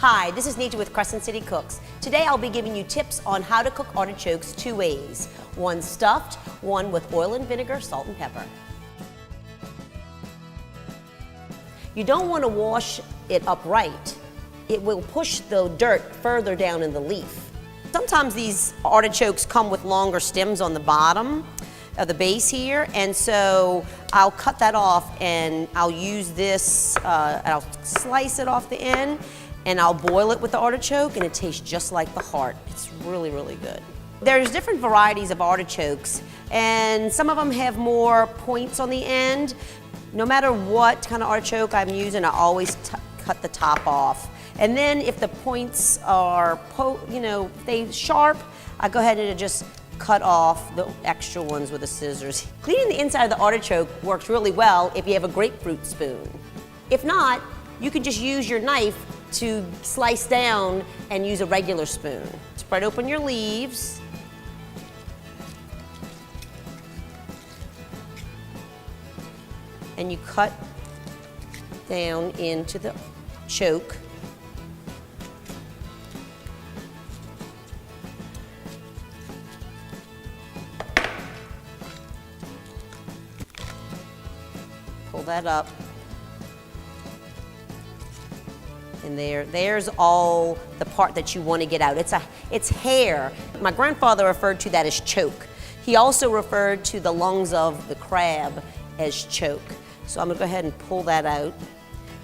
Hi, this is Nita with Crescent City Cooks. Today I'll be giving you tips on how to cook artichokes two ways. One stuffed, one with oil and vinegar, salt and pepper. You don't want to wash it upright. It will push the dirt further down in the leaf. Sometimes these artichokes come with longer stems on the bottom of the base here, and so I'll cut that off and I'll use this, and I'll slice it off the end, and I'll boil it with the artichoke, and it tastes just like the heart. It's really, really good. There's different varieties of artichokes, and some of them have more points on the end. No matter what kind of artichoke I'm using, I always cut the top off. And then if the points are, they sharp, I go ahead and just cut off the extra ones with the scissors. Cleaning the inside of the artichoke works really well if you have a grapefruit spoon. If not, you can just use your knife to slice down and use a regular spoon. Spread open your leaves. And you cut down into the choke. Pull that up. And there's all the part that you want to get out. It's hair. My grandfather referred to that as choke. He also referred to the lungs of the crab as choke. So I'm gonna go ahead and pull that out.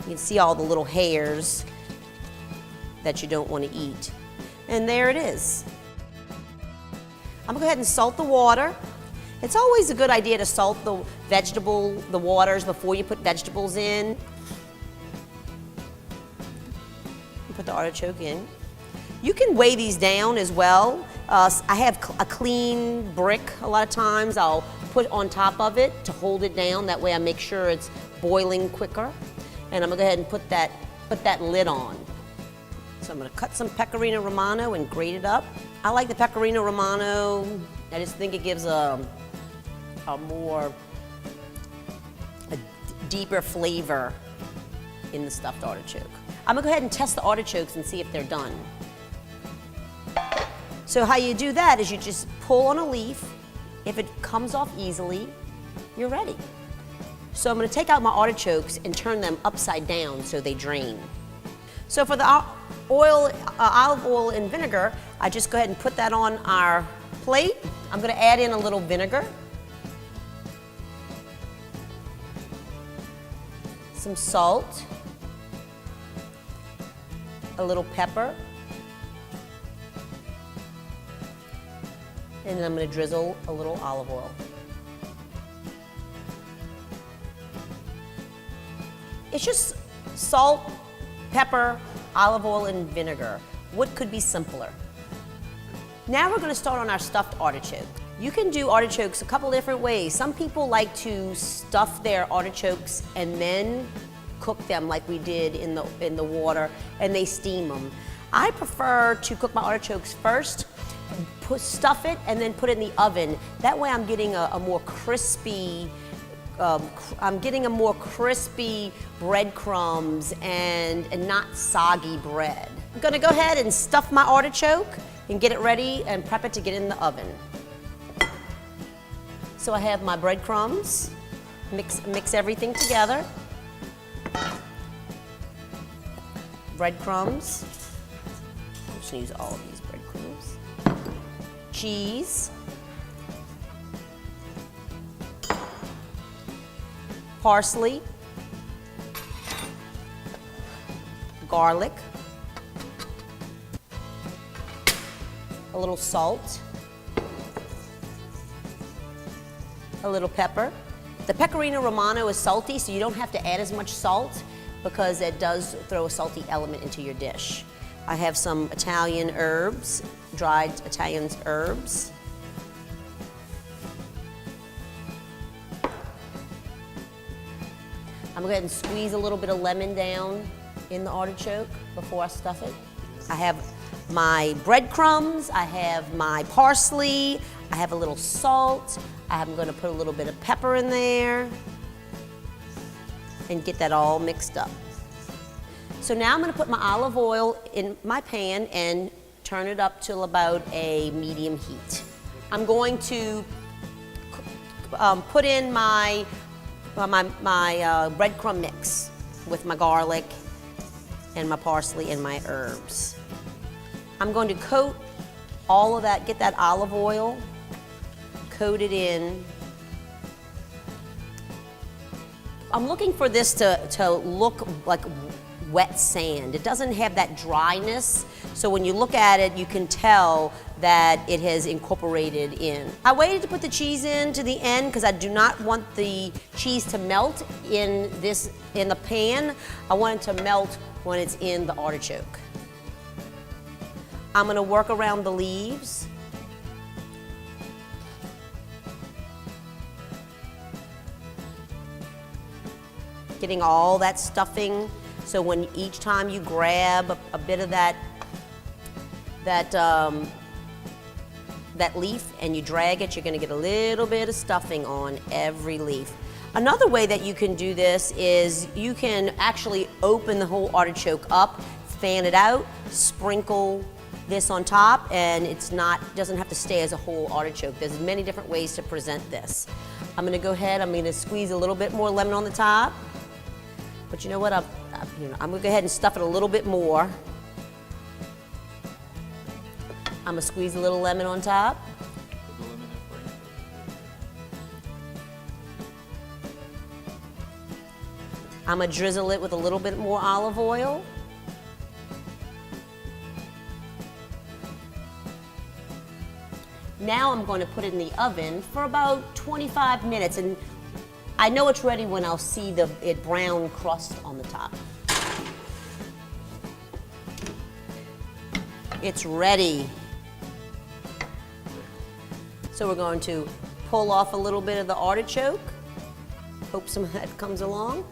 You can see all the little hairs that you don't want to eat. And there it is. I'm gonna go ahead and salt the water. It's always a good idea to salt the waters before you put vegetables in. Put the artichoke in. You can weigh these down as well. I have a clean brick a lot of times. I'll put on top of it to hold it down. That way I make sure it's boiling quicker. And I'm gonna go ahead and put that lid on. So I'm gonna cut some pecorino romano and grate it up. I like the pecorino romano. I just think it gives a deeper flavor in the stuffed artichoke. I'm gonna go ahead and test the artichokes and see if they're done. So how you do that is you just pull on a leaf. If it comes off easily, you're ready. So I'm gonna take out my artichokes and turn them upside down so they drain. So for the olive oil and vinegar, I just go ahead and put that on our plate. I'm gonna add in a little vinegar, some salt, a little pepper, and then I'm going to drizzle a little olive oil. It's just salt, pepper, olive oil, and vinegar. What could be simpler? Now we're going to start on our stuffed artichoke. You can do artichokes a couple different ways. Some people like to stuff their artichokes and then cook them like we did in the water, and they steam them. I prefer to cook my artichokes first, stuff it, and then put it in the oven. That way I'm getting a more crispy, breadcrumbs and not soggy bread. I'm gonna go ahead and stuff my artichoke and get it ready and prep it to get in the oven. So I have my breadcrumbs, mix everything together. Breadcrumbs. I'm just gonna use all of these breadcrumbs. Cheese. Parsley. Garlic. A little salt. A little pepper. The pecorino romano is salty, so you don't have to add as much salt because it does throw a salty element into your dish. I have some Italian herbs, dried Italian herbs. I'm gonna go ahead and squeeze a little bit of lemon down in the artichoke before I stuff it. I have my breadcrumbs, I have my parsley, I have a little salt, I'm gonna put a little bit of pepper in there and get that all mixed up. So now I'm going to put my olive oil in my pan and turn it up till about a medium heat. I'm going to put in my breadcrumb mix with my garlic and my parsley and my herbs. I'm going to coat all of that, get that olive oil, coat it in. I'm looking for this to look like wet sand. It doesn't have that dryness, so when you look at it, you can tell that it has incorporated in. I waited to put the cheese in to the end because I do not want the cheese to melt in the pan. I want it to melt when it's in the artichoke. I'm going to work around the leaves. Getting all that stuffing, so when each time you grab a bit of that leaf and you drag it, you're going to get a little bit of stuffing on every leaf. Another way that you can do this is you can actually open the whole artichoke up, fan it out, sprinkle this on top, and doesn't have to stay as a whole artichoke. There's many different ways to present this. I'm going to go ahead, I'm going to squeeze a little bit more lemon on the top. But you know what, I'm going to go ahead and stuff it a little bit more. I'm going to squeeze a little lemon on top. I'm going to drizzle it with a little bit more olive oil. Now I'm going to put it in the oven for about 25 minutes. And I know it's ready when I'll see the brown crust on the top. It's ready. So we're going to pull off a little bit of the artichoke. Hope some of that comes along.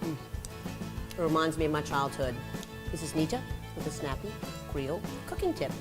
It reminds me of my childhood. This is Nita with a snappy Creole cooking tip.